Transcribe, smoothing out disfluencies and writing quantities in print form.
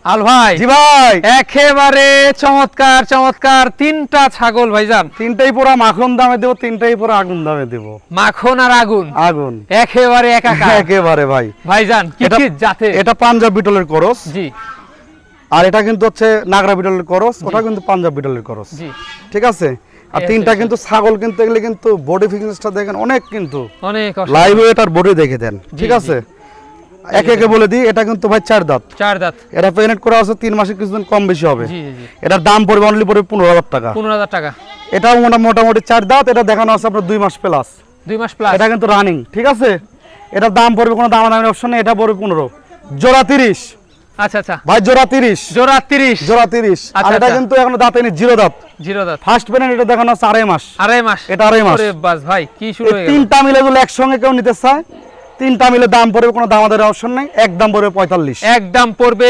আল ভাই জি ভাই একেবারে চমৎকার চমৎকার তিনটা ছাগল ভাইজান, তিনটাই পুরো মাখন দামে দেব, তিনটাই পুরো আগুন দামে দেব। মাখন আর আগুন আগুন একেবারে একাকার একেবারে ভাই। ভাইজান কি কি জাতে? এটা পাঞ্জাব বিটলের ক্রস, জি। আর এটা কিন্তু হচ্ছে নাগরা বিটলের ক্রস, ওটা কিন্তু পাঞ্জাব বিটলের ক্রস, জি। ঠিক আছে। আর তিনটা কিন্তু ছাগল কিন্তু এগুলি কিন্তু বডি ফিটনেসটা দেখেন অনেক, কিন্তু অনেক লাইভ এটার বডি দেখে দেন, ঠিক আছে। একে একে বলে দিই, এটা কিন্তু ভাই 4 দাঁত। 4 দাঁত। এটা প্রেগনেন্ট করা আছে 3 মাসে, কিছুদিন কম বেশি হবে। জি জি। এটার দাম পড়বে অনলি পড়বে 15,000 টাকা। 15,000 টাকা। এটাও মোটামুটি 4 দাঁত। এটা দেখানো আছে আপনার 2 মাস প্লাস। 2 মাস প্লাস। এটা কিন্তু রানিং, ঠিক আছে। এটার দাম পড়বে কোনো দামাদামির অপশন নেই, এটা পড়বে 15, জোড়া 30। আচ্ছা আচ্ছা ভাই জোড়া 30, জোড়া 30, জোড়া 30। আর এটা কিন্তু এখনো দাঁতে নেই, 0 দাঁত। 0 দাঁত। ফার্স্ট প্রেগনেন্ট, এটা দেখানো আছে 2.5 মাস। 2.5 মাস। এটা 2.5 মাস। ওরে বাস ভাই কি শুরু হয়ে গেল। তিনটা মিলে যদি একসঙ্গে কেউ নিতে চায়, তিনটা মিলে দাম পড়বে কোনো দামাদামির অপশন নাই, একদম পড়বে 45। একদম পড়বে